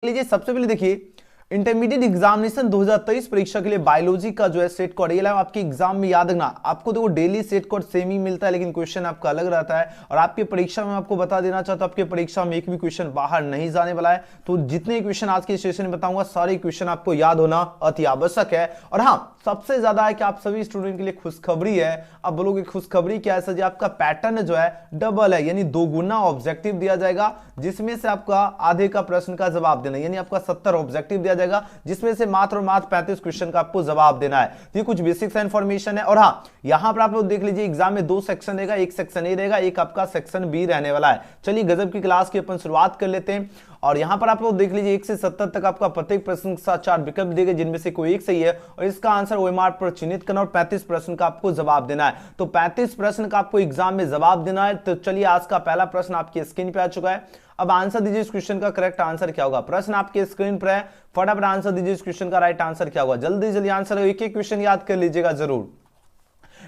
लीजिए सबसे पहले देखिए इंटरमीडिएट एग्जामिनेशन 2023 परीक्षा के लिए बायोलॉजी का जो है सेट कोड ये आपके एग्जाम में याद रखना। आपको देखो डेली सेट कोड सेम ही मिलता है लेकिन क्वेश्चन आपका अलग रहता है। और आपकी परीक्षा में आपको बता देना चाहता हूं आपके परीक्षा में एक भी क्वेश्चन बाहर नहीं जाने वाला है। तो जितने क्वेश्चन आज के सेशन में बताऊंगा सारे क्वेश्चन आपको याद होना अति आवश्यक है। और हाँ, सबसे ज्यादा है कि आप सभी स्टूडेंट के लिए खुशखबरी है। अब बोलोगे खुशखबरी क्या है सर जी? आपका पैटर्न जो है डबल है, यानी दोगुना ऑब्जेक्टिव दिया जाएगा जिसमें से आपका आधे का प्रश्न का जवाब देना, यानी आपका 70 ऑब्जेक्टिव दिया जाएगा जिसमें से मात्र और मात्र 35 क्वेश्चन का आपको जवाब देना है। ये कुछ बेसिक इन्फॉर्मेशन है। और हाँ, यहां पर आप लोग देख लीजिए एग्जाम में 2 सेक्शन रहेगा, एक सेक्शन ए रहेगा, एक आपका सेक्शन बी रहने वाला है। चलिए गजब की क्लास की अपन शुरुआत कर लेते हैं। और यहां पर आप लोग देख लीजिए 1 से 70 तक आपका प्रत्येक प्रश्न के साथ 4 विकल्प दिए गए जिनमें से कोई एक सही है और इसका आंसर ओएमआर पर चिन्हित करना और 35 प्रश्न का आपको जवाब देना है। तो 35 प्रश्न का आपको एग्जाम में जवाब देना है। तो चलिए आज का पहला प्रश्न आपकी स्क्रीन पे आ चुका है। अब आंसर दीजिए इस क्वेश्चन का करेक्ट आंसर क्या होगा। प्रश्न आपके स्क्रीन पर है, फटाफट आंसर दीजिए इस क्वेश्चन का राइट आंसर क्या होगा। जल्दी जल्दी आंसर, एक एक क्वेश्चन याद कर लीजिएगा जरूर।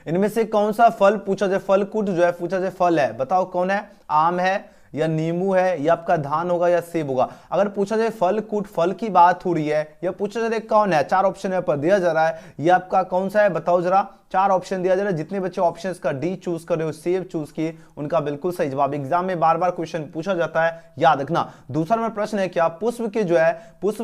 इनमें से कौन सा फल पूछा जाए, फल कुट जो है पूछा जाए फल है, बताओ कौन है? आम है या नींबू है या आपका धान होगा या सेब होगा। अगर पूछा जाए फल कुट, फल की बात हो रही है, या पूछा जाए कौन है, 4 ऑप्शन यहाँ पर दिया जा रहा है, ये आपका कौन सा है बताओ जरा। 4 ऑप्शन दिया जा रहा है। जितने बच्चे ऑप्शन का डी चूज कर रहे हो, सेब चूज किए, उनका बिल्कुल सही जवाब। एग्जाम में बार बार क्वेश्चन पूछा जाता है, याद रखना। दूसरा नंबर प्रश्न है क्या, पुष्प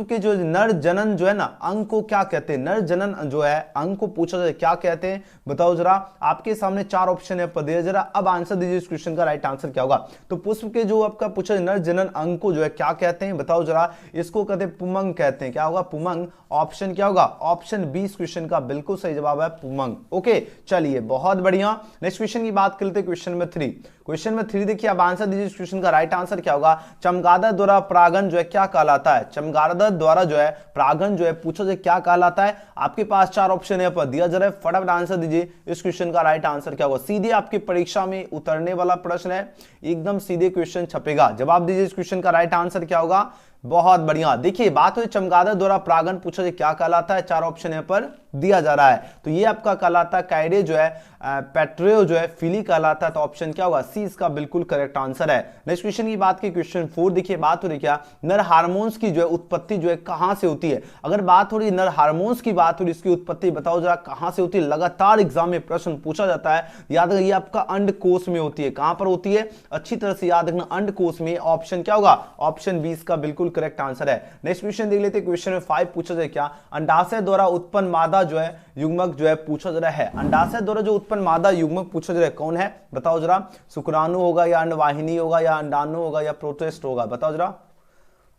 के जो नर जनन जो है ना अंग को क्या कहते हैं? नर जनन जो है अंग को पूछा जाए क्या कहते हैं, बताओ जरा। आपके सामने 4 ऑप्शन है पर दिया जरा। अब आंसर दीजिए इस क्वेश्चन का राइट आंसर क्या होगा। तो पुष्प के जो आपका पूछा नर जनन अंग को जो है क्या कहते हैं, बताओ जरा। इसको कहते हैं पुमंग कहते हैं। क्या होगा? पुमंग। ऑप्शन क्या होगा? ऑप्शन बी इस क्वेश्चन का बिल्कुल सही जवाब है, पुमंग। ओके, चलिए बहुत बढ़िया। नेक्स्ट क्वेश्चन की बात करते हैं, क्वेश्चन नंबर 3। क्वेश्चन नंबर 3 देखिए, अब आंसर दीजिए इस क्वेश्चन का राइट आंसर क्या होगा। चमगादड़ द्वारा परागण जो है क्या कहलाता है? चमगादड़ द्वारा जो है परागण जो है पूछा जाए क्या कहलाता है। आपके पास 4 ऑप्शन है पर दिया जा रहा है, फटाफट आंसर दीजिए इस क्वेश्चन का राइट आंसर क्या होगा। सीधे आपकी परीक्षा में उतरने वाला प्रश्न है, एकदम सीधे क्वेश्चन छपेगा। जवाब दीजिए इस क्वेश्चन का राइट आंसर क्या होगा। बहुत बढ़िया। देखिए बात हुई चमगादड़ द्वारा परागण पूछा जाए क्या कहलाता है, 4 ऑप्शन यहाँ पर दिया जा रहा है। तो ये आपका कहलाता है कायरे जो है पेट्रियो जो है फिली कहलाता है। तो ऑप्शन क्या होगा? सी इसका बिल्कुल करेक्ट आंसर है। नेक्स्ट क्वेश्चन की बात की, क्वेश्चन 4 देखिए, बात हो रही क्या, नर हार्मोन्स की जो है उत्पत्ति जो है कहां से होती है। अगर बात हो रही नर हार्मोन्स की बात हो रही, इसकी उत्पत्ति बताओ जरा कहां से होती है। लगातार एग्जाम में प्रश्न पूछा जाता है, याद रखिए आपका अंडकोश में होती है। कहां पर होती है? अच्छी तरह से याद रखना, अंडकोश में। ऑप्शन क्या होगा? ऑप्शन बी इसका बिल्कुल करेक्ट आंसर है। नेक्स्ट क्वेश्चन देख लेते हैं, क्वेश्चन 5 पूछा जाए क्या, अंडाशय द्वारा उत्पन्न मादा जो है युग्मक जो है पूछा जा रहा है। अंडाशय द्वारा जो उत्पन्न मादा युग्मक पूछा जा रहा है कौन है, बताओ जरा। शुक्राणु होगा या अंडवाहिनी होगा या अंडाणु होगा या प्रोटेस्ट होगा, बताओ जरा।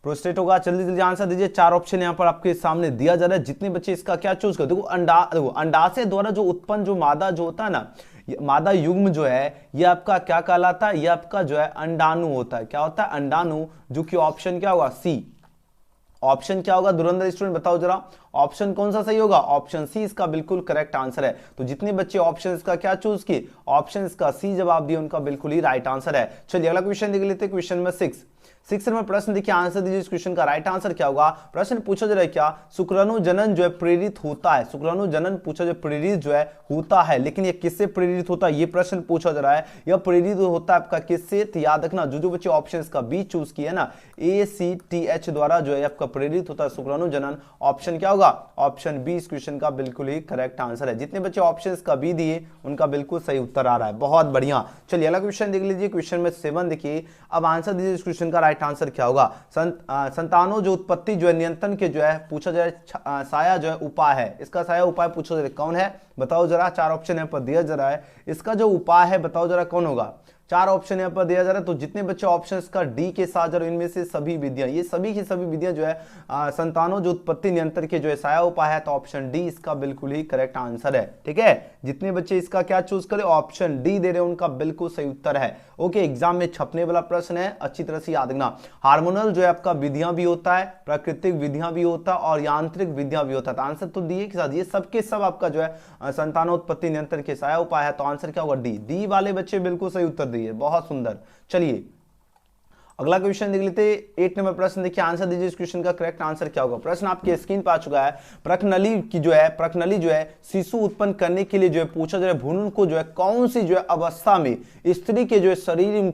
प्रोस्टेट होगा। जल्दी जल्दी आंसर दीजिए। 4 ऑप्शन यहां पर आपके सामने दिया जा रहा है, जितने बच्चे इसका क्या चूज कर। देखो अंडाशय द्वारा जो उत्पन्न जो मादा जो होता है ना, मादा युग्म जो है ये आपका क्या कहलाता है? ये आपका जो है अंडाणु होता है। क्या होता है? अंडाणु, जो कि ऑप्शन क्या होगा? सी। ऑप्शन क्या होगा धुरंधर स्टूडेंट, बताओ जरा। ऑप्शन कौन सा सही होगा? ऑप्शन सी इसका बिल्कुल करेक्ट आंसर है। तो जितने बच्चे ऑप्शन इसका क्या चूज किए, ऑप्शन इसका सी जवाब दिए, उनका बिल्कुल ही राइट आंसर है। चलिए अगला क्वेश्चन देख लेते हैं, क्वेश्चन नंबर 6 नंबर प्रश्न देखिए, आंसर दीजिए इस क्वेश्चन का राइट आंसर क्या होगा। प्रश्न पूछा जा रहा है क्या, शुक्राणु जनन जो है प्रेरित होता है। शुक्राणु जनन पूछा जो प्रेरित जो है होता है, लेकिन ये किससे प्रेरित होता है ये प्रश्न पूछा जा रहा है। यह प्रेरित होता है आपका किससे? तो याद रखना, जो बच्चे ऑप्शन का बी चूज किए ना, ACTH द्वारा जो है आपका प्रेरित होता है शुक्राणु जनन। ऑप्शन क्या होगा? ऑप्शन बी इस क्वेश्चन का बिल्कुल ही करेक्ट आंसर है। जितने बच्चे ऑप्शन का बी दिए उनका बिल्कुल सही उत्तर आ रहा है, बहुत बढ़िया। चलिए अगला क्वेश्चन देख लीजिए, क्वेश्चन में 7 देखिए, अब आंसर दीजिए इस क्वेश्चन का राइट आंसर क्या होगा। संतानों जो उत्पत्ति जो है नियंत्रण के जो है पूछा जाए साया जो है उपाय है, इसका साया उपाय पूछा जाए कौन है, बताओ जरा। 4 ऑप्शन यहाँ पर दिया जा रहा है, इसका जो उपाय है बताओ जरा कौन होगा। 4 ऑप्शन यहाँ पर दिया जा रहा है। तो जितने बच्चे ऑप्शन का डी के साथ जरूर, इनमें से सभी विधियां, ये सभी की सभी विधियां जो है संतानों जो उत्पत्ति नियंत्रण के जो है साया उपाय है। तो ऑप्शन डी इसका बिल्कुल ही करेक्ट आंसर है। ठीक है, जितने बच्चे इसका क्या चूज करें, ऑप्शन डी दे रहे हैं, उनका बिल्कुल सही उत्तर है। ओके, एग्जाम में छपने वाला प्रश्न है, अच्छी तरह से याद रखना। हार्मोनल जो है आपका विधियां भी होता है, प्राकृतिक विधियां भी होता है और यांत्रिक विधियां भी होता है। तो आंसर तो डी के साथ, ये सबके सब आपका जो है संतानोत्पत्ति नियंत्रण के साया उपाय है। तो आंसर क्या होगा? डी वाले बच्चे बिल्कुल सही उत्तर दिए, बहुत सुंदर। चलिए अगला क्वेश्चन देख लेते हैं, 8 नंबर प्रश्न देखिए, आंसर दीजिए इस क्वेश्चन का करेक्ट आंसर क्या होगा। प्रश्न आपके स्क्रीन पर आ चुका है। प्रकनली जो है शिशु उत्पन्न करने के लिए जो है पूछा जा रहा है, भ्रूण को जो है कौन सी जो है अवस्था में स्त्री के जो है शरीर में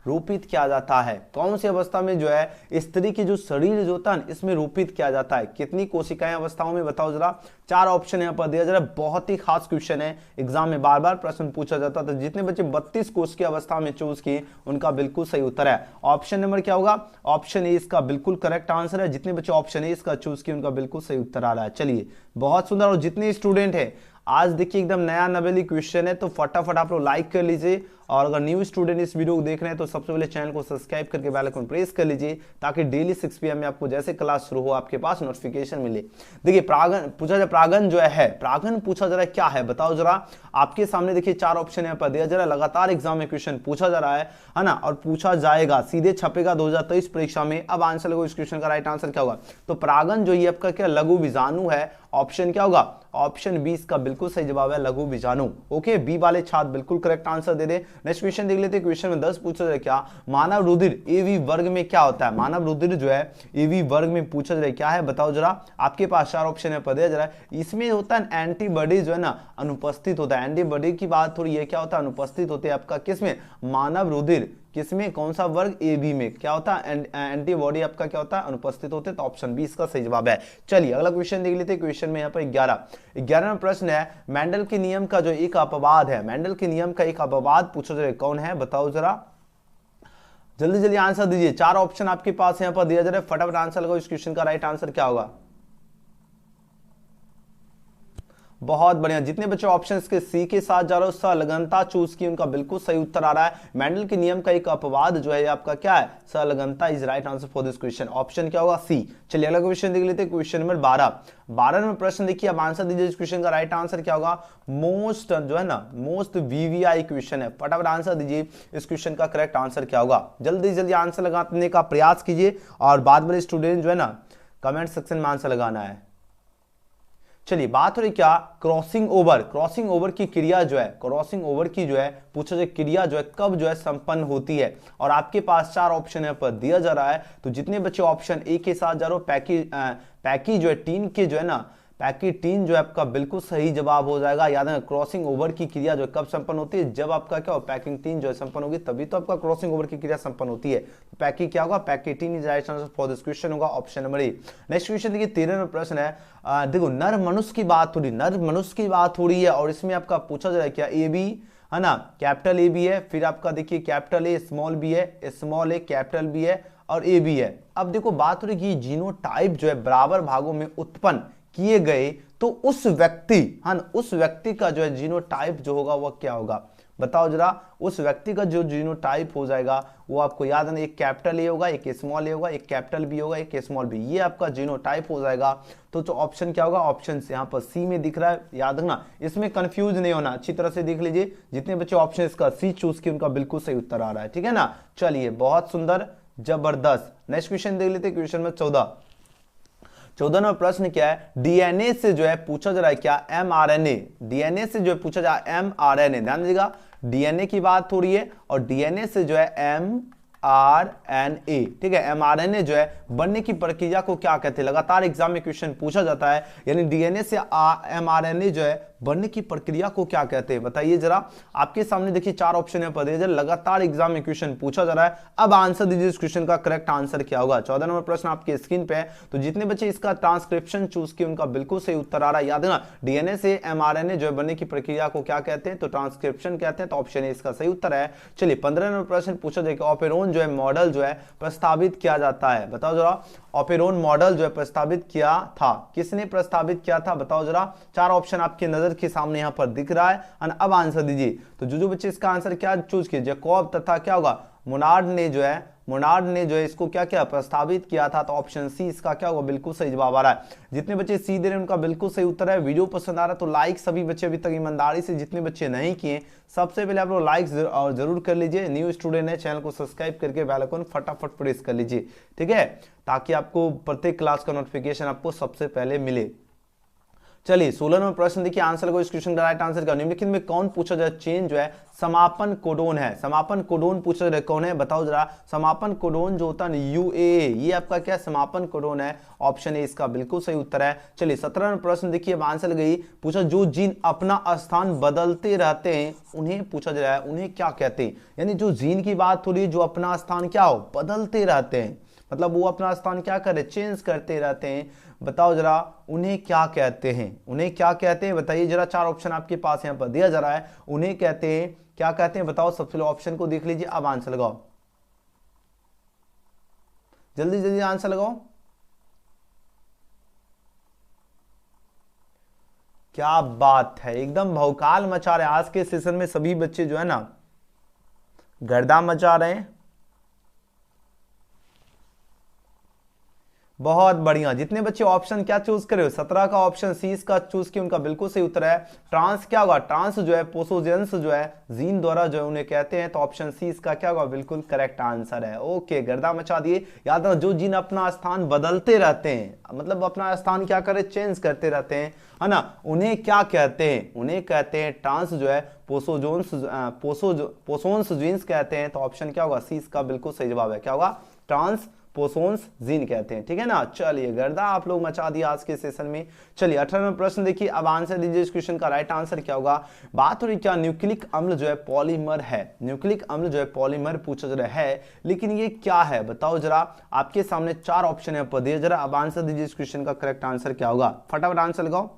रोपित किया जाता है? कौन सी अवस्था में जो है स्त्री की जो शरीर जो होता है इसमें रोपित किया जाता है? कितनी कोशिकाएं अवस्थाओं में, बताओ जरा। 4 ऑप्शन यहाँ पर दिया जा रहा है, बहुत ही खास क्वेश्चन है, एग्जाम में बार बार प्रश्न पूछा जाता था। जितने बच्चे 32 कोश की अवस्था में चूज किए उनका बिल्कुल सही उत्तर है ऑप्शन नंबर क्या होगा, ऑप्शन ए इसका बिल्कुल करेक्ट आंसर है। जितने बच्चे ऑप्शन ए इसका चूज किए उनका बिल्कुल सही उत्तर आ रहा है। चलिए बहुत सुंदर। और जितने स्टूडेंट है आज देखिए एकदम नया नवेली क्वेश्चन है, तो फटाफट आप लोग लाइक कर लीजिए, और अगर न्यू स्टूडेंट इस वीडियो को देख रहे हैं तो सबसे पहले चैनल को सब्सक्राइब करके बेल आइकन प्रेस कर लीजिए, ताकि डेली 6 PM में आपको जैसे क्लास शुरू हो आपके पास नोटिफिकेशन मिले। देखिए प्रागण पूछा जाए, प्रागण जो है प्रागण पूछा जा रहा है क्या है, बताओ जरा। आपके सामने देखिए 4 ऑप्शन यहाँ पर दिया जा रहा है, लगातार एग्जाम में क्वेश्चन पूछा जा रहा है ना, और पूछा जाएगा, सीधे छपेगा 2023 परीक्षा में। अब आंसर लगो, इस क्वेश्चन का राइट आंसर क्या होगा? तो प्रागण जो ये आपका क्या लघु बीजाणु है, ऑप्शन क्या होगा? ऑप्शन 20 का बिल्कुल सही जवाब है लघु बीजाणु। ओके, बी वाले छात्र बिल्कुल करेक्ट आंसर दे दे। नेक्स्ट क्वेश्चन देख लेते हैं। क्वेश्चन में 10 पूछा जाए क्या, मानव रुधिर एवी वर्ग में क्या होता है? मानव रुधिर जो है एवी वर्ग में पूछा जाए क्या है, बताओ जरा। आपके पास 4 ऑप्शन है पर दिया जा रहा है। इसमें होता है एंटीबॉडी जो है ना अनुपस्थित होता है, एंटीबॉडी की बात थोड़ी ये क्या होता है अनुपस्थित होते हैं आपका किसमें, मानव रुधिर किसमें, कौन सा वर्ग, ए बी में क्या होता है एंटीबॉडी आपका क्या होता है अनुपस्थित होते, तो ऑप्शन 20 का सही जवाब है। चलिए अगला क्वेश्चन देख लेते हैं। क्वेश्चन में यहाँ पर 11वां प्रश्न है, मेंडल के नियम का जो एक अपवाद है, मेंडल के नियम का एक अपवाद पूछा जाए कौन है, बताओ जरा। जल्दी जल्दी आंसर दीजिए, 4 ऑप्शन आपके पास यहाँ पर दिया जा रहा है, फटाफट आंसर लगाओ। इस क्वेश्चन का राइट आंसर क्या होगा? बहुत बढ़िया, जितने बच्चे ऑप्शन के सी के साथ जा रहे हो संलग्नता चूज की उनका बिल्कुल सही उत्तर आ रहा है। मेंडल के नियम का एक अपवाद जो है आपका क्या है, संलग्नता is right answer for this question, option क्या होगा? सी। चलिए अगला क्वेश्चन देख लेते हैं। क्वेश्चन नंबर 12 नंबर प्रश्न देखिए, अब आंसर दीजिए इस क्वेश्चन का राइट आंसर क्या होगा। मोस्ट जो है ना मोस्ट वीवीआई क्वेश्चन है, फटाफट आंसर दीजिए इस क्वेश्चन का करेक्ट आंसर क्या होगा। जल्दी जल्दी आंसर लगाने का प्रयास कीजिए, और बाद वाले स्टूडेंट जो है ना कमेंट सेक्शन में आंसर लगाना है। चलिए बात हो रही क्या, क्रॉसिंग ओवर की क्रिया जो है, क्रॉसिंग ओवर की जो है पूछा जाए क्रिया जो है कब जो है संपन्न होती है, और आपके पास 4 ऑप्शन यहाँ पर दिया जा रहा है। तो जितने बच्चे ऑप्शन ए के साथ जा रहे हो पैकी जो है टीन के जो है ना पैकी टीन जो है आपका बिल्कुल सही जवाब हो जाएगा। याद है क्रॉसिंग ओवर की क्रिया जो है कब संपन्न होती है, जब आपका क्या हो पैकिंग टीन जो है संपन्न होगी, तभी तो आपका क्रॉसिंग ओवर की क्रिया संपन्न होती है। तो पैकी क्या होगा, पैकी टीन is right answer for this question होगा option number A. Next question देखिए 13वां प्रश्न है, देखो नर मनुष्य की बात हो रही है, और इसमें आपका पूछा जा रहा है क्या, ए बी है ना, कैपिटल ए बी है, फिर आपका देखिए कैपिटल ए स्मॉल बी है, स्मॉल ए कैपिटल बी है, और ए बी है। अब देखो बात हो रही है जीनोटाइप जो है बराबर भागों में उत्पन्न किए गए, तो उस व्यक्ति का जो है जीनोटाइप जो होगा वह क्या होगा, बताओ जरा। उस व्यक्ति का जो जीनोटाइप हो जाएगा वो आपको याद है, एक कैपिटल ए होगा, एक स्मॉल ए होगा, एक कैपिटल बी होगा, एक स्मॉल बी, ये आपका जीनोटाइप हो जाएगा। तो जो ऑप्शन क्या होगा, ऑप्शन से यहाँ पर सी में दिख रहा है, याद रखना, इसमें कंफ्यूज नहीं होना, अच्छी तरह से देख लीजिए। जितने बच्चे ऑप्शन इसका सी चूज किए उनका बिल्कुल सही उत्तर आ रहा है, ठीक है ना। चलिए बहुत सुंदर, जबरदस्त। नेक्स्ट क्वेश्चन देख लेते हैं। क्वेश्चन में 14वां प्रश्न क्या है, डीएनए से जो है पूछा जा रहा है क्या, एमआरएनए, डीएनए से जो है पूछा जा रहा है एमआरएनए, ध्यान दीजिएगा डीएनए की बात हो रही है, और डीएनए से जो है एमआरएनए, ठीक है, एमआरएनए जो है बनने की प्रक्रिया को क्या कहते हैं, लगातार एग्जाम में क्वेश्चन पूछा जाता है, यानी डीएनए से एमआरएनए जो है बनने की प्रक्रिया को क्या कहते हैं, बताइए जरा। आपके सामने देखिए 4 ऑप्शन है पर दिए, लगातार एग्जाम में क्वेश्चन पूछा जा रहा है। अब आंसर दीजिए इस क्वेश्चन का करेक्ट आंसर क्या होगा। 14 नंबर प्रश्न आपके स्क्रीन पे है, तो जितने बच्चे इसका ट्रांसक्रिप्शन चूज किए उनका बिल्कुल सही उत्तर आ रहा है। याद है ना, डीएनए से एमआरएनए जो है बनने की प्रक्रिया को क्या कहते हैं, तो ट्रांसक्रिप्शन कहते हैं, तो ऑप्शन ए इसका सही उत्तर है। चलिए 15 नंबर प्रश्न पूछा जाए कि ऑपेरोन जो है मॉडल जो है प्रस्तावित किया जाता है, बताओ जरा। ऑपेरोन मॉडल जो है प्रस्तावित किया था, किसने प्रस्तावित किया था, बताओ जरा। 4 ऑप्शन आपके नजर के सामने यहाँ पर दिख रहा है, अब आंसर दीजिए। तो जो बच्चे इसका आंसर क्या चूज किए, जैकब तथा क्या होगा मोनार्ड ने जो है इसको क्या क्या प्रस्तावित किया था, तो ऑप्शन सी इसका क्या होगा बिल्कुल सही जवाब आ रहा है। जितने बच्चे सी दे रहे हैं उनका बिल्कुल सही उत्तर है। वीडियो पसंद आ रहा है तो लाइक सभी बच्चे अभी तक ईमानदारी से, जितने बच्चे नहीं किए सबसे पहले आप लोग लाइक जरूर कर लीजिए। न्यू स्टूडेंट है चैनल को सब्सक्राइब करके बेल आइकन फटाफट प्रेस कर लीजिए, ठीक है, ताकि आपको प्रत्येक क्लास का नोटिफिकेशन आपको सबसे पहले मिले। चलिए 16 नंबर प्रश्न देखिए, आंसर को इस क्वेश्चन का राइट आंसर क्या, निम्नलिखित में कौन पूछा जाए चेन जो है समापन कोडोन है, समापन कोडोन पूछा जाए कौन है, बताओ जरा। समापन कोडोन जो होता है यूए, ये आपका क्या समापन कोडोन है, ऑप्शन ए इसका बिल्कुल सही उत्तर है। चलिए 17 नंबर प्रश्न देखिए, आंसर गई पूछा, जो जीन अपना स्थान बदलते रहते हैं उन्हें पूछा जा रहा है, उन्हें क्या कहते हैं, यानी जो जीन की बात हो रही है जो अपना स्थान क्या हो बदलते रहते हैं, मतलब वो अपना स्थान क्या करे चेंज करते रहते हैं, बताओ जरा उन्हें क्या कहते हैं, उन्हें क्या कहते हैं बताइए जरा। चार ऑप्शन आपके पास यहां पर दिया जा रहा है, उन्हें कहते हैं क्या कहते हैं बताओ, सबसे पहले ऑप्शन को देख लीजिए, अब आंसर लगाओ, जल्दी जल्दी आंसर लगाओ। क्या बात है, एकदम भौकाल मचा रहे हैं आज के सेशन में सभी बच्चे जो है ना, गर्दा मचा रहे हैं। बहुत बढ़िया, जितने बच्चे ऑप्शन क्या चूज करे हो, 17 का ऑप्शन सी इसका चूज किया, उनका बिल्कुल सही उत्तर है। ट्रांस क्या होगा, ट्रांस जो है पोसोजेंस जो है जीन द्वारा जो है उन्हें कहते हैं, तो ऑप्शन सी इसका क्या होगा बिल्कुल करेक्ट आंसर है। ओके, गर्दा मचा दिए। याद रखो, जो जीन अपना स्थान बदलते रहते हैं, मतलब अपना स्थान क्या करे चेंज करते रहते हैं, है ना, उन्हें क्या कहते हैं, उन्हें कहते हैं ट्रांस जो है पोसोन्स जीन्स कहते हैं, तो ऑप्शन क्या होगा सी इसका बिल्कुल सही जवाब है, क्या होगा ट्रांस पोसोन्स जीन कहते हैं, ठीक है ना। चलिए गर्दा आप लोग मचा दिया आज के सेशन में। चलिए 18वां प्रश्न देखिए, अब आंसर दीजिए इस क्वेश्चन का राइट आंसर क्या होगा। बात हो रही क्या, न्यूक्लिक अम्ल जो है पॉलीमर है, न्यूक्लिक अम्ल जो है पॉलीमर पूछा जा रहा है, लेकिन ये क्या है बताओ जरा। आपके सामने चार ऑप्शन है दिए, जरा अब आंसर दीजिए इस क्वेश्चन का करेक्ट आंसर क्या होगा, फटाफट आंसर लगाओ।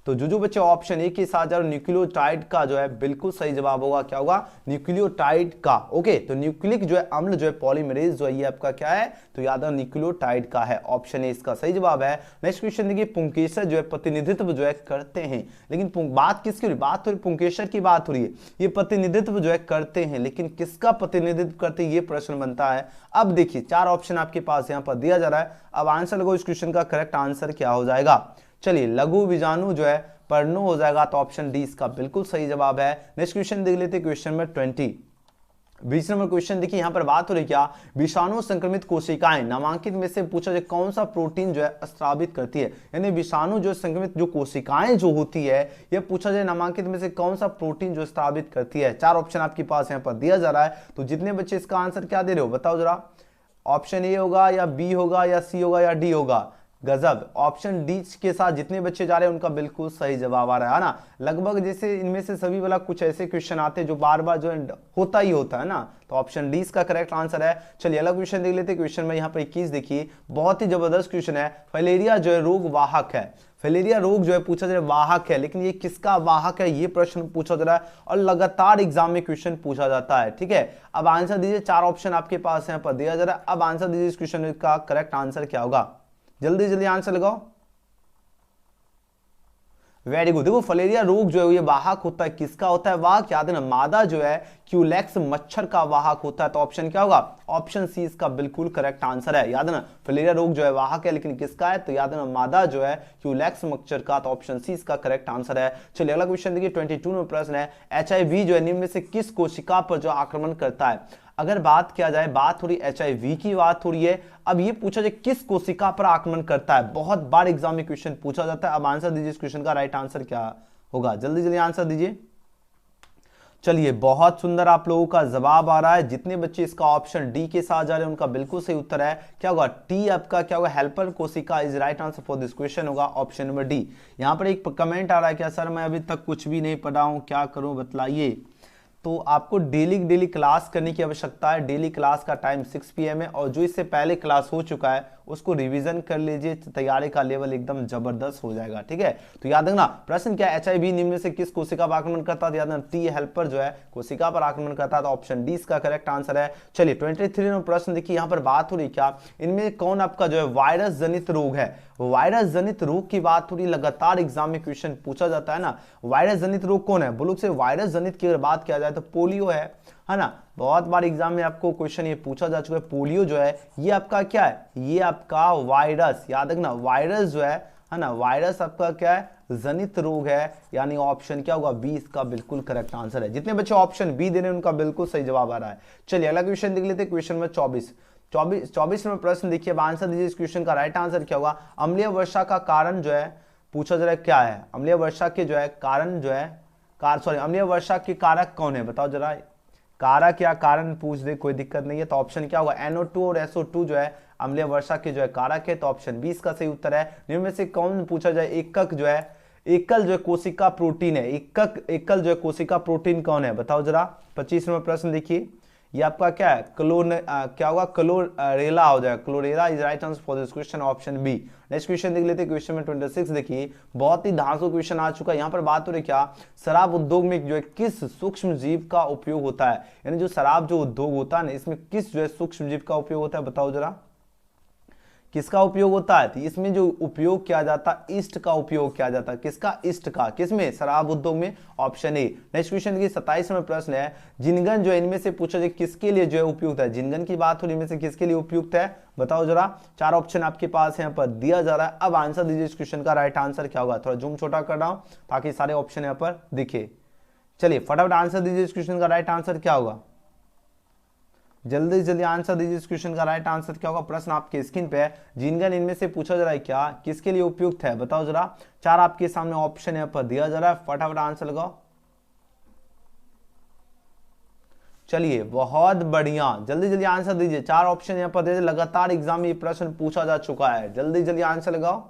तो जो बच्चे ऑप्शन ए के साथ जा रहे न्यूक्लियोटाइड का जो है बिल्कुल सही जवाब होगा, क्या होगा न्यूक्लियोटाइड का। ओके, तो न्यूक्लिक जो है अम्ल जो है पॉलीमरेज जो है ये आपका क्या है, तो याद है न्यूक्लियोटाइड का है, ऑप्शन ए इसका सही जवाब है। नेक्स्ट क्वेश्चन देखिए, पुंकेसर जो है प्रतिनिधित्व जो है करते हैं, लेकिन बात किसकी हो रही, बात हो रही पुंकेसर की बात हो रही है, ये प्रतिनिधित्व जो है करते हैं, लेकिन किसका प्रतिनिधित्व करते हैं ये प्रश्न बनता है। अब देखिए चार ऑप्शन आपके पास यहाँ पर दिया जा रहा है, अब आंसर लगो इस क्वेश्चन का करेक्ट आंसर क्या हो जाएगा। चलिए लघु बीजाणु जो है पर्णु हो जाएगा, तो ऑप्शन डी इसका बिल्कुल सही जवाब है। नेक्स्ट क्वेश्चन देख लेते हैं, क्वेश्चन नंबर 20 20 नंबर क्वेश्चन देखिए, यहां पर बात हो रही क्या, विषाणु संक्रमित कोशिकाएं नामांकित में से पूछा जाए कौन सा प्रोटीन जो है स्रावित करती है, यानी विषाणु जो संक्रमित जो कोशिकाएं जो होती है ये पूछा जाए नामांकित में से कौन सा प्रोटीन जो स्रावित करती है। चार ऑप्शन आपके पास यहां पर दिया जा रहा है, तो जितने बच्चे इसका आंसर क्या दे रहे हो बताओ जरा, ऑप्शन ए होगा या बी होगा या सी होगा या डी होगा। गजब, ऑप्शन डी के साथ जितने बच्चे जा रहे हैं उनका बिल्कुल सही जवाब आ रहा है ना। लगभग जैसे इनमें से सभी वाला कुछ ऐसे क्वेश्चन आते हैं जो बार बार जो होता ही होता है ना, तो ऑप्शन डी इसका करेक्ट आंसर है। चलिए अगला क्वेश्चन देख लेते हैं, क्वेश्चन में यहाँ पर 21 देखिए, बहुत ही जबरदस्त क्वेश्चन है। फलेरिया जो है रोग वाहक है, फलेरिया रोग जो है पूछा जा रहा है वाहक है, लेकिन ये किसका वाहक है ये प्रश्न पूछा जा रहा है और लगातार एग्जाम में क्वेश्चन पूछा जाता है, ठीक है। अब आंसर दीजिए, चार ऑप्शन आपके पास यहाँ पर दिया जा रहा है, अब आंसर दीजिए इस क्वेश्चन का करेक्ट आंसर क्या होगा, जल्दी जल्दी आंसर लगाओ। वेरी गुड, देखो फलेरिया रोग जो है ये वाहक होता है, किसका होता है वाहक, याद है ना, मादा जो है क्यूलेक्स मच्छर का वाहक होता है, तो ऑप्शन क्या होगा, ऑप्शन सी इसका बिल्कुल करेक्ट आंसर है। याद है ना, फलेरिया रोग जो है वाहक है, लेकिन किसका है, तो याद है ना मादा जो है क्यूलेक्स मच्छर का, तो ऑप्शन सी इसका करेक्ट आंसर है। चलिए अगला क्वेश्चन देखिए, 22 में प्रश्न है, HIV जो है निम्न में से किस कोशिका पर जो आक्रमण करता है। अगर बात किया जाए, बात हो रही HIV की बात हो रही है, अब ये पूछा जाए किस कोशिका पर आक्रमण करता है, बहुत बार एग्जाम में क्वेश्चन पूछा जाता है। अब आंसर दीजिए इस क्वेश्चन का राइट आंसर क्या होगा, जल्दी जल्दी आंसर दीजिए। चलिए बहुत सुंदर आप लोगों का जवाब आ रहा है, जितने बच्चे इसका ऑप्शन डी के साथ जा रहे हैं उनका बिल्कुल सही उत्तर है, क्या होगा टी आपका क्या होगा, हेल्पर कोशिका is right answer for this question होगा ऑप्शन नंबर डी। यहां पर एक कमेंट आ रहा है, क्या सर मैं अभी तक कुछ भी नहीं पढ़ा हूं, क्या करूं बतलाइए। तो आपको डेली क्लास करने की आवश्यकता है, डेली क्लास का टाइम 6 PM है, और जो इससे पहले क्लास हो चुका है उसको रिवीजन कर लीजिए, तैयारी का लेवल एकदम जबरदस्त हो जाएगा, ठीक है। तो याद रखना प्रश्न क्या है, HIV निम्न में से किस कोशिका पर आक्रमण करता है, याद रखना टी हेल्पर जो है कोशिका पर आक्रमण करता है, तो ऑप्शन डी इसका करेक्ट आंसर है। चलिए 23 नंबर प्रश्न देखिए, यहाँ पर बात हो रही क्या, इनमें कौन आपका जो है वायरस जनित रोग है, वायरस जनित रोग की बात हो रही, लगातार एग्जाम में क्वेश्चन पूछा जाता है ना, वायरस जनित रोग कौन है, बोलो से वायरस जनित की अगर बात किया जाए तो पोलियो है ना, बहुत बार एग्जाम में आपको क्वेश्चन ये पूछा जा चुका है। पोलियो जो है ये आपका क्या है, ये आपका वायरस, याद रखना वायरस जो है ना, वायरस आपका क्या है जनित रोग है, यानी ऑप्शन क्या होगा बी इसका बिल्कुल करेक्ट आंसर है। जितने बच्चे ऑप्शन बी दे रहे हैं उनका बिल्कुल सही जवाब आ रहा है। चलिए अगला क्वेश्चन देख लेते हैं, क्वेश्चन नंबर 24 नंबर प्रश्न देखिए, अब आंसर दीजिए इस क्वेश्चन का राइट आंसर क्या होगा। अम्लीय वर्षा का कारण जो है पूछा जा रहा है क्या है, अम्लीय वर्षा के जो है कारण जो है अम्लीय वर्षा के कारक कौन है, बताओ जरा। कारक या कारण पूछ दे, कोई दिक्कत नहीं है। तो ऑप्शन क्या होगा, NO2 और SO2 जो है अम्लीय वर्षा के जो है कारक है। तो ऑप्शन 20 का सही उत्तर है। निम्न में से कौन पूछा जाए, एकक जो है एकल जो है कोशिका प्रोटीन है, एकल जो है कोशिका प्रोटीन कौन है, बताओ जरा। 25 नंबर प्रश्न देखिए, ये आपका क्या है, क्या होगा, क्लोरेला हो जाएगा। Chlorella is right answer for this question, option B. Next question देख लेते हैं। क्वेश्चन में 26 देखिए, बहुत ही धांसू क्वेश्चन आ चुका है। यहाँ पर बात हो रही क्या, शराब उद्योग में जो है किस सूक्ष्म जीव का उपयोग होता है, यानी जो शराब जो उद्योग होता है ना, इसमें किस जो है सूक्ष्म जीव का उपयोग होता है, बताओ जरा। किसका उपयोग होता है, तो इसमें जो उपयोग किया जाता है, ईस्ट का उपयोग किया जाता है। किसका, ईस्ट का, किसमें, शराब उद्योग में, ऑप्शन ए। नेक्स्ट क्वेश्चन देखिए, 27 नंबर प्रश्न है, जिनगन जो है इनमें से पूछा जाए किसके लिए जो है उपयुक्त है, जिनगन की बात हो, इनमें से किसके लिए उपयुक्त है, बताओ जरा। 4 ऑप्शन आपके पास यहाँ पर दिया जा रहा है। अब आंसर दीजिए इस क्वेश्चन का, राइट आंसर क्या होगा। थोड़ा जूम छोटा कर रहा हूं ताकि सारे ऑप्शन यहाँ पर दिखे। चलिए फटाफट आंसर दीजिए इस क्वेश्चन का, राइट आंसर क्या होगा, जल्दी जल्दी आंसर दीजिए इस क्वेश्चन का, राइट आंसर क्या होगा। प्रश्न आपके स्क्रीन पे है, जिनगन इनमें से पूछा जा रहा है क्या, किसके लिए उपयुक्त है, बताओ जरा। 4 आपके सामने ऑप्शन यहाँ पर दिया जा रहा है, फटाफट आंसर लगाओ। चलिए बहुत बढ़िया, जल्दी जल्दी आंसर दीजिए। 4 ऑप्शन यहाँ पर दे, लगातार एग्जाम में ये प्रश्न पूछा जा चुका है, जल्दी जल्दी आंसर लगाओ।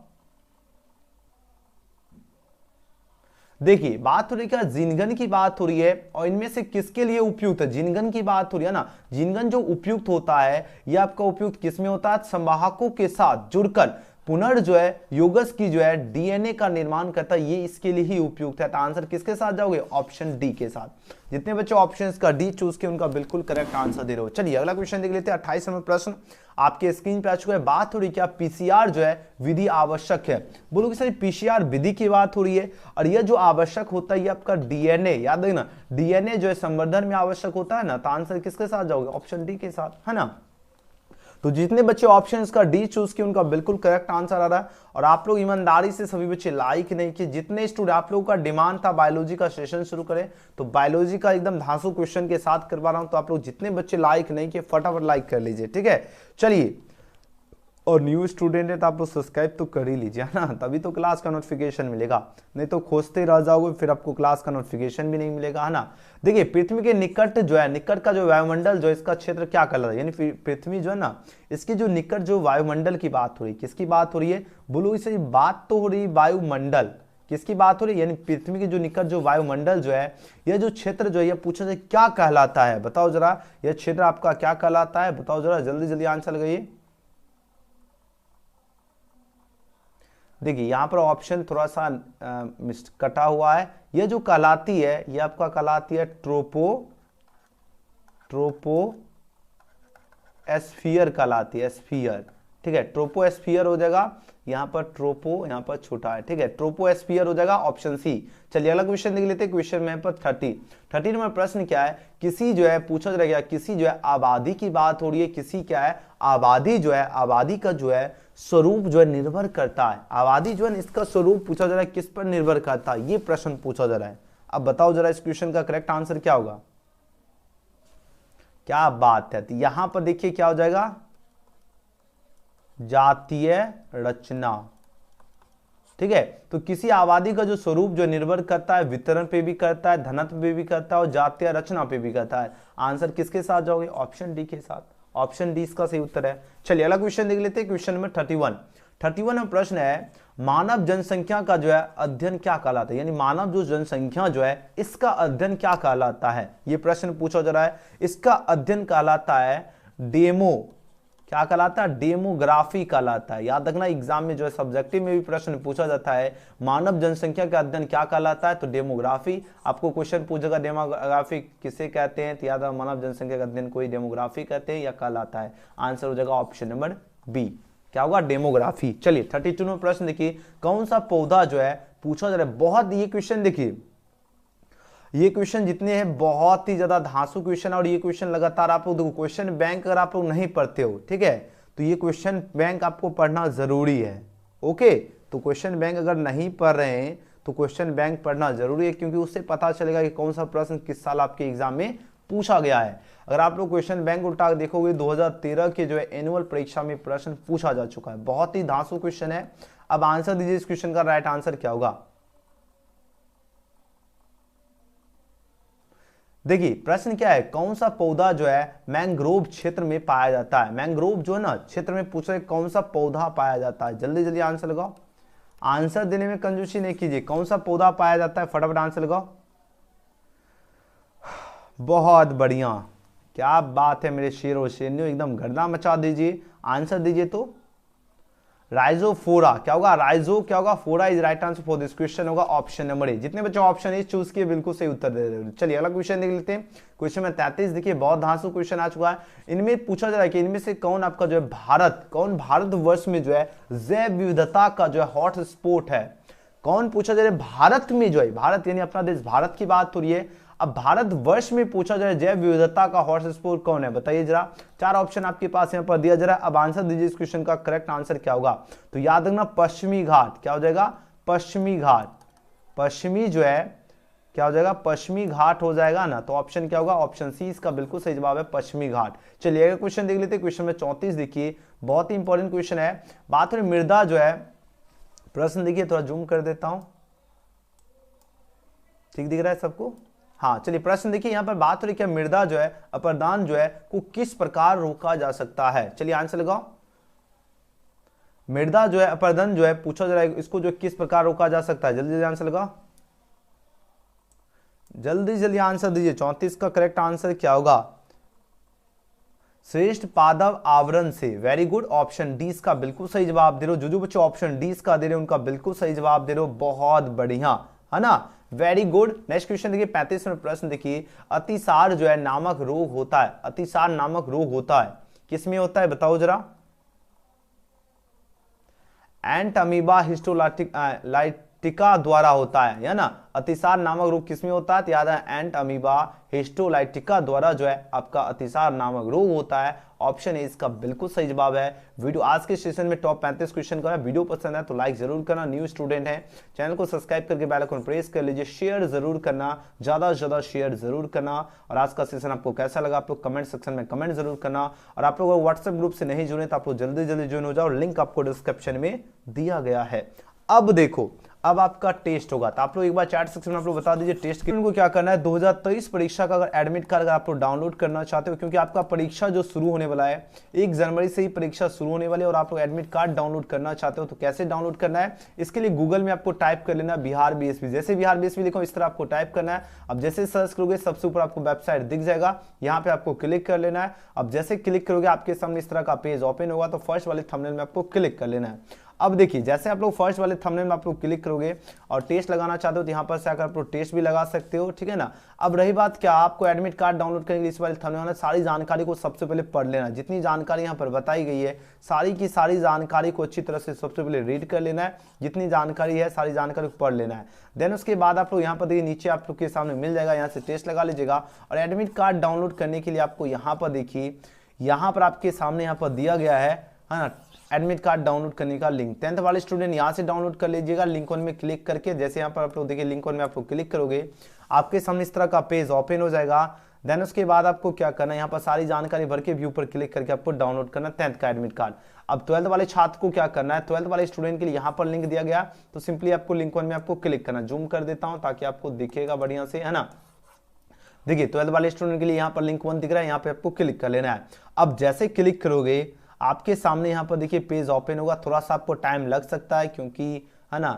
देखिए बात हो रही क्या, जिनगन की बात हो रही है, और इनमें से किसके लिए उपयुक्त है, जिनगन की बात हो रही है ना। जिनगन जो उपयुक्त होता है, यह आपका उपयुक्त किसमें होता है, संवाहकों के साथ जुड़कर पुनर् जो है योगस की जो है डीएनए का निर्माण करता है, ये इसके लिए ही उपयुक्त है। तो आंसर किसके साथ जाओगे, ऑप्शन डी के साथ। जितने बच्चे ऑप्शंस का डी चूज के उनका बिल्कुल करेक्ट आंसर दे रहे हो। चलिए अगला क्वेश्चन देख लेते हैं। 28 नंबर प्रश्न आपके स्क्रीन पे आ चुका है। बात हो रही क्या, पीसीआर जो है विधि आवश्यक है। बोलो कि सर पीसीआर विधि की बात हो रही है, और यह जो आवश्यक होता है ये आपका डीएनए, याद है ना, डीएनए जो है संवर्धन में आवश्यक होता है ना। तो आंसर किसके साथ जाओगे, ऑप्शन डी के साथ, है ना। तो जितने बच्चे ऑप्शन का डी चूज किए उनका बिल्कुल करेक्ट आंसर आ रहा है। और आप लोग ईमानदारी से सभी बच्चे लाइक नहीं किए। जितने स्टूडेंट आप लोगों का डिमांड था बायोलॉजी का सेशन शुरू करें, तो बायोलॉजी का एकदम धांसू क्वेश्चन के साथ करवा रहा हूं। तो आप लोग जितने बच्चे लाइक नहीं किए फटाफट लाइक कर लीजिए, ठीक है। चलिए, और न्यू स्टूडेंट है तो आप लोग सब्सक्राइब तो कर ही लीजिए, है ना, तभी तो क्लास का नोटिफिकेशन मिलेगा, नहीं तो खोजते रह जाओगे फिर आपको क्लास का नोटिफिकेशन भी नहीं मिलेगा, है ना। देखिए पृथ्वी के निकट जो है, निकट का जो वायुमंडल जो है इसका क्षेत्र क्या कहलाता है, यानी पृथ्वी जो है ना, इसकी जो निकट जो वायुमंडल की बात हो रही है, किसकी बात हो रही है, बोलो इसे बात तो हो रही है वायुमंडल, किसकी बात हो रही है, यानी पृथ्वी के जो निकट जो वायुमंडल जो है, यह जो क्षेत्र जो है, यह पूछा जाए क्या कहलाता है, बताओ जरा। यह क्षेत्र आपका क्या कहलाता है, बताओ जरा, जल्दी जल्दी आंसर लगाइए। देखिए यहां पर ऑप्शन थोड़ा सा कटा हुआ है। यह जो कहलाती है, यह आपका कहलाती है ट्रोपो एस्फियर कहलाती है, एस्फियर, ठीक है, ट्रोपो एस्फियर हो जाएगा। यहां पर ट्रोपो, यहां पर छोटा है, ठीक है, ट्रोपो एस्फियर हो जाएगा, ऑप्शन सी। चलिए अगला क्वेश्चन देख लेते हैं। क्वेश्चन में पर 30 नंबर प्रश्न क्या है, किसी जो है पूछा जा गया, किसी जो है आबादी की बात हो रही है, किसी क्या है, आबादी जो है, आबादी का जो है स्वरूप जो है निर्भर करता है, आबादी जो है इसका स्वरूप पूछा जा रहा है किस पर निर्भर करता है, ये प्रश्न पूछा जा रहा है। अब बताओ जरा इस क्वेश्चन का करेक्ट आंसर क्या होगा, क्या बात है। तो यहां पर देखिए क्या हो जाएगा, जातीय रचना, ठीक है। तो किसी आबादी का जो स्वरूप जो निर्भर करता है वितरण पे भी करता है, घनत्व पे भी करता है, और जातीय रचना पे भी करता है। आंसर किसके साथ जाओगे, ऑप्शन डी के साथ, ऑप्शन डी इसका सही उत्तर है। चलिए अगला क्वेश्चन देख लेते हैं। क्वेश्चन नंबर 31 में प्रश्न है, मानव जनसंख्या का जो है अध्ययन क्या कहलाता है, यानी मानव जो जनसंख्या जो है इसका अध्ययन क्या कहलाता है, ये प्रश्न पूछा जा रहा है। इसका अध्ययन कहलाता है क्या कहलाता है, डेमोग्राफी कहलाता है। याद रखना एग्जाम में जो है सब्जेक्टिव में भी प्रश्न पूछा जाता है, मानव जनसंख्या का अध्ययन क्या कहलाता है, तो डेमोग्राफी। आपको क्वेश्चन पूछेगा डेमोग्राफी किसे कहते हैं, तो याद रखना मानव जनसंख्या का अध्ययन कोई डेमोग्राफी कहते हैं या कहलाता है। आंसर हो जाएगा ऑप्शन नंबर बी, क्या होगा, डेमोग्राफी। चलिए 32 में प्रश्न देखिए, कौन सा पौधा जो है पूछा जा रहा है, बहुत ये क्वेश्चन देखिए, ये क्वेश्चन जितने हैं बहुत ही ज्यादा धांसू क्वेश्चन, और ये क्वेश्चन लगातार आप लोग देखो, क्वेश्चन बैंक अगर आप लोग नहीं पढ़ते हो, ठीक है, तो ये क्वेश्चन बैंक आपको पढ़ना जरूरी है। ओके, तो क्वेश्चन बैंक अगर नहीं पढ़ रहे हैं तो क्वेश्चन बैंक पढ़ना जरूरी है, क्योंकि उससे पता चलेगा कि कौन सा प्रश्न किस साल आपके एग्जाम में पूछा गया है। अगर आप लोग क्वेश्चन बैंक उल्टा देखोगे 2013 के जो है एनुअल परीक्षा में प्रश्न पूछा जा चुका है। बहुत ही धांसू क्वेश्चन है। अब आंसर दीजिए इस क्वेश्चन का राइट आंसर क्या होगा। देखिए प्रश्न क्या है, कौन सा पौधा जो है मैंग्रोव क्षेत्र में पाया जाता है। मैंग्रोव जो है ना क्षेत्र में पूछ रहे कौन सा पौधा पाया जाता है। जल्दी जल्दी आंसर लगाओ। आंसर देने में कंजूसी नहीं कीजिए। कौन सा पौधा पाया जाता है, फटाफट आंसर लगाओ। बहुत बढ़िया, क्या बात है मेरे शेर और शेरनियों, एकदम गर्दा मचा दीजिए। आंसर दीजिए तो राइजोफोरा क्या होगा, राइजो क्या होगा, फोरा is right answer for this question होगा ऑप्शन नंबर ए। जितने बच्चे ऑप्शन ए चूज किए बिल्कुल सही उत्तर दे रहे हो। चलिए अगला क्वेश्चन देख लेते हैं। क्वेश्चन में 33 देखिए बहुत धांसू क्वेश्चन आ चुका है। इनमें पूछा जा रहा है कि इनमें से कौन आपका जो है भारत वर्ष में जो है जैव विविधता का जो है हॉट स्पॉट है। कौन पूछा जा रहा है भारत में जो है, भारत यानी अपना देश, भारत की बात हो रही है। अब भारत वर्ष में पूछा जाए जैव विविधता का हॉट स्पॉट कौन है, बताइए जरा। 4 ऑप्शन आपके पास यहाँ पर दिया जा रहा है। अब आंसर दीजिए इस क्वेश्चन का करेक्ट आंसर क्या होगा। तो याद रखना पश्चिमी घाट क्या हो जाएगा, पश्चिमी घाट। पश्चिमी जो है क्या हो जाएगा, पश्चिमी घाट हो जाएगा ना। तो ऑप्शन क्या होगा, ऑप्शन सी इसका बिल्कुल सही जवाब है, पश्चिमी घाट। चलिए अगला क्वेश्चन देख लेते हैं। क्वेश्चन में 34 देखिए बहुत ही इंपॉर्टेंट क्वेश्चन है। बात हो रही मृदा जो है, प्रश्न देखिए थोड़ा जूम कर देता हूं, ठीक दिख रहा है सबको। हाँ चलिए प्रश्न देखिए यहाँ पर बात हो रही है मृदा जो है अपरदान जो है को किस प्रकार रोका जा सकता है। चलिए आंसर लगाओ। मृदा जो है अपरदन जो है पूछा जा रहा है, इसको जो किस प्रकार रोका जा सकता है। जल्दी जल्दी आंसर लगाओ, जल्दी जल्दी आंसर दीजिए। 34 का करेक्ट आंसर क्या होगा, श्रेष्ठ पादप आवरण से। वेरी गुड, ऑप्शन डी का बिल्कुल सही जवाब दे रहे हो। जो बच्चे ऑप्शन डी का दे रहे हो उनका बिल्कुल सही जवाब दे रहे हो, बहुत बढ़िया है ना, वेरी गुड। नेक्स्ट क्वेश्चन देखिए 35 में प्रश्न देखिए, अतिसार जो है नामक रोग होता है। अतिसार नामक रोग होता है किसमें होता है बताओ जरा। एंट अमीबा हिस्टोलाइटिका द्वारा होता है ना। अतिसार नामक रोग किसमें होता है, तो याद है एंट अमीबा हिस्टोलाइटिका द्वारा जो है आपका अतिसार नामक रोग होता है। ऑप्शन ए इसका बिल्कुल सही जवाब है। वीडियो आज के सेशन में टॉप 35 क्वेश्चन का है। वीडियो पसंद है तो लाइक जरूर करना, न्यू स्टूडेंट है चैनल को सब्सक्राइब करके बेल आइकन प्रेस कर लीजिए, शेयर जरूर करना, ज्यादा से ज्यादा शेयर जरूर करना। और आज का सेशन आपको कैसा लगा आप लोग कमेंट सेक्शन में कमेंट जरूर करना। और आप लोग व्हाट्सएप ग्रुप से नहीं जुड़े तो आप लोग जल्दी जल्दी ज्वाइन हो जाओ, लिंक आपको डिस्क्रिप्शन में दिया गया है। अब देखो अब आपका टेस्ट होगा, तो आप लोग एक बार चैट सेक्शन में आप लोग बता दीजिए टेस्ट के को क्या करना है। 2023 परीक्षा का अगर एडमिट कार्ड अगर आप लोग डाउनलोड करना चाहते हो, क्योंकि आपका परीक्षा जो शुरू होने वाला है 1 जनवरी से ही परीक्षा शुरू होने वाली है, और आप लोग एडमिट कार्ड डाउनलोड करना चाहते हो तो कैसे डाउनलोड करना है। इसके लिए गूगल में आपको टाइप कर लेना बिहार बीएसपी, जैसे बिहार बीएसपी लिखो इस तरह आपको टाइप करना है। अब जैसे सर्च करोगे सबसे ऊपर आपको वेबसाइट दिख जाएगा, यहाँ पे आपको क्लिक कर लेना है। अब जैसे क्लिक करोगे आपके सामने इस तरह का पेज ओपन होगा, तो फर्स्ट वाले थंबनेल में आपको क्लिक कर लेना है। अब देखिए जैसे आप लोग फर्स्ट वाले थंबनेल में आप लोग क्लिक करोगे और टेस्ट लगाना चाहते हो तो यहाँ पर से आकर आप लोग टेस्ट भी लगा सकते हो, ठीक है ना। अब रही बात क्या, आपको एडमिट कार्ड डाउनलोड करने के लिए इस वाले थंबनेल में सारी जानकारी को सबसे पहले पढ़ लेना। जितनी जानकारी यहाँ पर बताई गई है सारी की सारी जानकारी को अच्छी तरह से सबसे पहले रीड कर लेना है। जितनी जानकारी है सारी जानकारी को पढ़ लेना है। देन उसके बाद आप लोग यहाँ पर देखिए नीचे आप लोग के सामने मिल जाएगा, यहाँ से टेस्ट लगा लीजिएगा। और एडमिट कार्ड डाउनलोड करने के लिए आपको यहाँ पर देखिए, यहाँ पर आपके सामने यहाँ पर दिया गया है ना एडमिट कार्ड डाउनलोड करने का लिंक। 10th वाले स्टूडेंट यहाँ से डाउनलोड कर लीजिएगा लिंक वन में क्लिक करके। जैसे यहाँ पर आप लोग देखिए लिंक वन में आप लोग क्लिक करोगे आपके सामने इस तरह का पेज ओपन हो जाएगा। देन उसके बाद आपको क्या करना है, यहाँ पर सारी जानकारी भर के व्यू पर क्लिक करके आपको डाउनलोड करना 10th का एडमिट कार्ड। अब 12th वाले छात्र को क्या करना है, 12th वाले स्टूडेंट के लिए यहाँ पर लिंक दिया गया, तो सिंपली आपको लिंक वन में आपको क्लिक करना। जूम कर देता हूँ ताकि आपको दिखेगा बढ़िया से, है ना। देखिए 12th वाले स्टूडेंट के लिए यहाँ पर लिंक वन दिख रहा है, यहाँ पे आपको क्लिक कर लेना है। अब जैसे क्लिक करोगे आपके सामने यहाँ पर देखिए पेज ओपन होगा। थोड़ा सा आपको टाइम लग सकता है क्योंकि है ना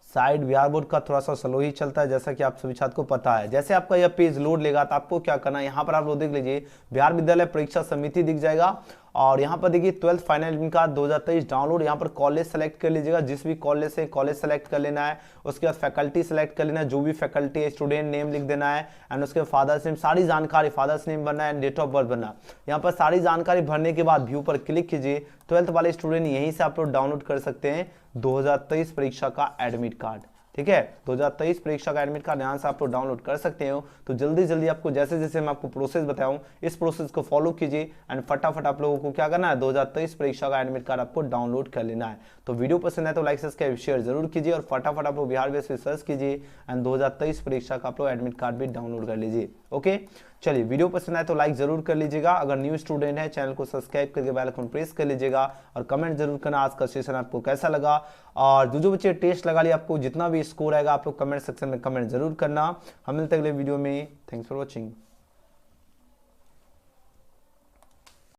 साइड बिहार बोर्ड का थोड़ा सा स्लो ही चलता है, जैसा कि आप सभी छात्र को पता है। जैसे आपका यह पेज लोड लेगा तो आपको क्या करना है, यहाँ पर आप लोग देख लीजिए बिहार विद्यालय परीक्षा समिति दिख जाएगा। और यहाँ पर देखिए 12th final admit card 2023 download, यहाँ पर कॉलेज सेलेक्ट कर लीजिएगा, जिस भी कॉलेज से कॉलेज सेलेक्ट कर लेना है। उसके बाद फैकल्टी सेलेक्ट कर लेना है, जो भी फैकल्टी है, स्टूडेंट नेम लिख देना है। एंड उसके फादर्स नेम, सारी जानकारी, फादर्स नेम भरना है, डेट ऑफ बर्थ भरना। यहाँ पर सारी जानकारी भरने के बाद व्यू पर क्लिक कीजिए। 12th वाले स्टूडेंट यहीं से आप लोग डाउनलोड कर सकते हैं 2023 परीक्षा का एडमिट कार्ड, ठीक है। 2023 परीक्षा का एडमिट कार्ड यहाँ से आप लोग डाउनलोड कर सकते हो। तो जल्दी जल्दी आपको जैसे जैसे मैं आपको प्रोसेस बताऊं इस प्रोसेस को फॉलो कीजिए एंड फटाफट आप लोगों को क्या करना है 2023 परीक्षा का एडमिट कार्ड आपको डाउनलोड कर लेना है। तो वीडियो पसंद है तो लाइक सब्सक्राइब शेयर जरूर कीजिए और फटाफट आप लोग बिहार बेस सर्च कीजिए एंड 2023 परीक्षा का आप लोग एडमिट कार्ड भी डाउनलोड कर लीजिए। ओके चलिए वीडियो पसंद आए तो लाइक जरूर कर लीजिएगा, अगर न्यू स्टूडेंट है चैनल को सब्सक्राइब करके बेल आइकन प्रेस कर लीजिएगा और कमेंट जरूर करना आज का सेशन आपको कैसा लगा। और जो बच्चे टेस्ट लगा लिया आपको जितना भी स्कोर आएगा आप लोग कमेंट सेक्शन में कमेंट जरूर करना। हम मिलते हैं अगले वीडियो में। Thanks for watching.